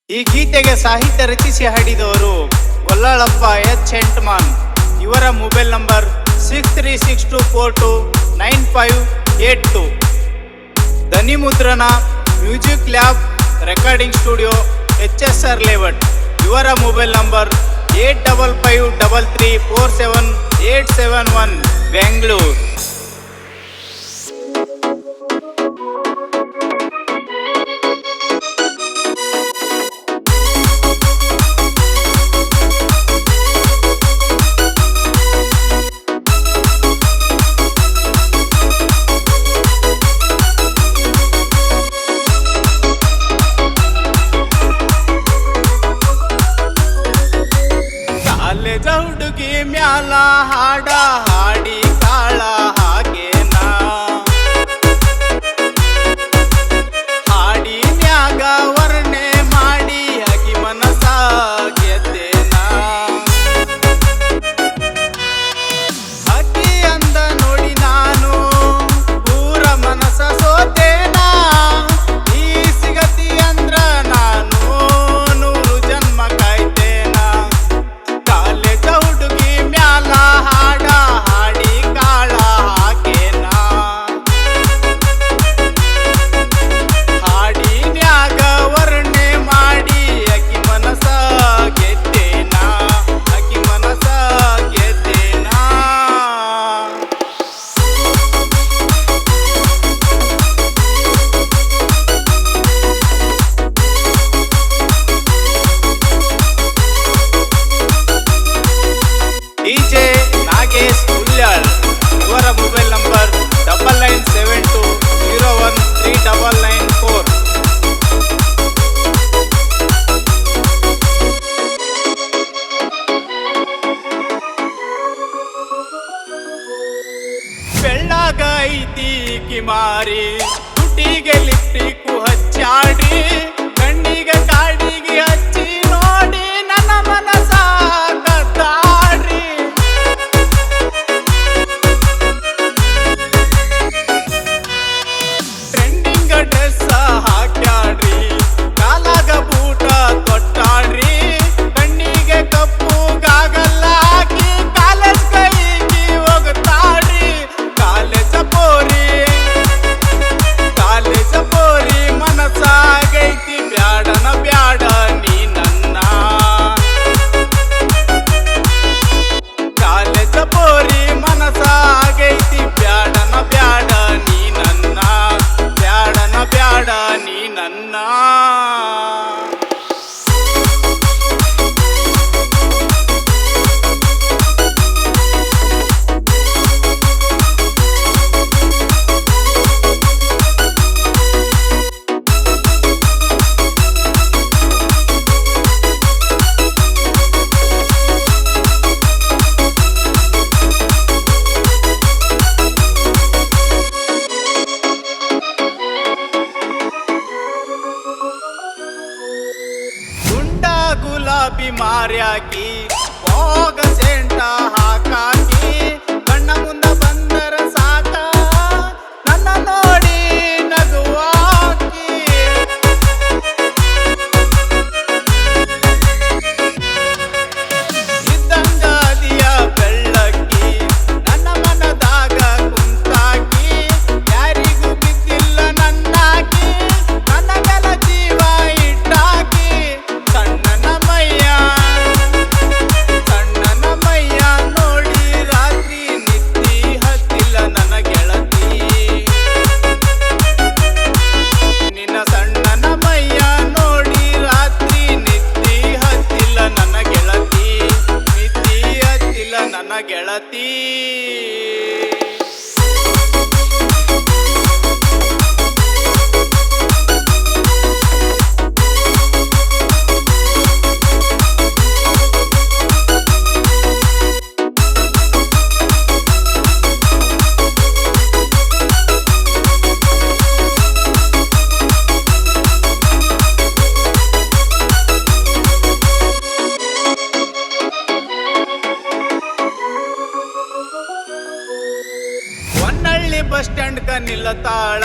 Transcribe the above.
ಈ ಗೀತೆಗೆ ಸಾಹಿತ್ಯ ರಚಿಸಿ ಹಾಡಿದವರು ಗೊಲ್ಲಳಪ್ಪ ಎಚ್ ಎಂಟ್ಮಾನ್. ಇವರ ಮೊಬೈಲ್ ನಂಬರ್ 6362429582. ಧ್ವನಿ ಮುದ್ರಣ music lab recording studio HSR layout. ಇವರ ಮೊಬೈಲ್ ನಂಬರ್ 8553347871 ಬೆಂಗಳೂರು. ಹುಡುಗಿ ಮ್ಯಾಲ ಹಾಡ ಹಾಡಿ ಕಾಳ ಹಾಗೇನ ಹಾಡಿ ಮ್ಯಾಗ ವರ್ಣೆ ಮಾಡಿ ಹಗಿ ಮನಸ ಗೆದ್ದೇನ ಹಗಿ ಅಂದ ನೋಡಿ ನಾನು ಪೂರ ಮನಸ ಸೋತೇನ. ಈ ಸಿಗತಿ ಅಂದ್ರ ನಾನು 100 ಜನ್ಮ ಕಾಯ್ತೇನ. ಕಾಲೇಜ ಹುಡುಗಿ ಮ್ಯಾಲ ಹಾಡ ಹಾಡಿ ಕಾಳ ಹಾಕೇನ ಹಾಡಿ ಮ್ಯಾಗ ವರ್ಣೆ ಮಾಡಿ ಅಕ್ಕಿ ಮನಸ ಗೆದ್ದೇನ ಅಕ್ಕಿ ಮನಸ ಗೆದ್ದೇನ. DJ ನಾಗೇಶ್ ಹುಲ್ಯಾಳ್. ಇವರ ಮೊಬೈಲ್ ನಂಬರ್ 9972013994. ಬೆಳ್ಳಾಗ ಐತಿ ಕಿಮಾರಿ ತುಟಿಗೆ ಲಿಪ್ಟಿಕ್ಕು ಹಚ್ಚಾಡಿ ಕಣ್ಣಿಗೆ ಕಾಡಿಗೆ ಹಚ್ಚಿ ನೋಡಿ ನನ್ನ ಮನಸ ಕದ್ದಾಡ್ರಿ. ಟ್ರೆಂಡಿಂಗ್ ಡ್ರೆಸ್ ಹಾಕ್ಯಾಡ್ರಿ ಕಾಲಾಗ ಬೂಟ ತೊಟ್ಟಾಡ್ರಿ ಕಣ್ಣಿಗೆ ಕಪ್ಪು ಗಾಗಲ್ಲ ಹಾಕಿ ಕಾಲೇಜ್ ಕೈಗೆ ಹೋಗ್ತಾಡ್ರಿ. ಕಾಲೇಜ ಪೋರಿ ಮನಸಾಗೈತಿ ಬ್ಯಾಡನ ಬ್ಯಾಡ ನೀ ನನ್ನ. ಕಾಲೇಜ ಪೋರಿ ಮನಸಾಗೈತಿ ಬ್ಯಾಡನ ಬ್ಯಾಡ ನೀ ನನ್ನ ಬ್ಯಾಡನ ಬ್ಯಾಡ ನೀ ನನ್ನ. ಗುಂಡ ಗುಲಾಬಿ ಮಾರ್ಯಾಕಿ ಹೋಗ ಸೆಂಟ ಹಾಕಾಕಿ ಕಣ್ಣ ಮುಂದ ಬಂದರ ಸಾಕ ನನ್ನ ನೋಡಿ ನಗುವಾಕಿ. ಇದ್ದಂಗ ಅದಿಯ ಬೆಳ್ಳಕ್ಕಿ ನನ್ನ ಮನದಾಗ ಕುಂತಾಕಿ ಯಾರಿಗೂ ಬಿದ್ದಿಲ್ಲ ನನ್ನಾಕಿ ನನ್ನ ಕೆಲ ಜೀವ ಇಟ್ಟಾಕಿ. ಸಣ್ಣನ ಮಯ್ಯ ನೋಡಿ ರಾತ್ರಿ ನಿದ್ದಿ ಹತ್ತಿಲ್ಲ ನನ್ನ ಗೆಳತಿ. ನಿನ್ನ ಸಣ್ಣನ ಮಯ್ಯ ನೋಡಿ ರಾತ್ರಿ ನಿದ್ದಿ ಹತ್ತಿಲ್ಲ ನನ್ನ ಗೆಳತಿ ನಿದ್ದಿ ಹತ್ತಿಲ್ಲ ನನ್ನ ಗೆಳತಿ. ಹೊನ್ನಳ್ಳಿ ಬಸ್ ಸ್ಟ್ಯಾಂಡ್ ಕ ನಿಲ್ಲತಾಳ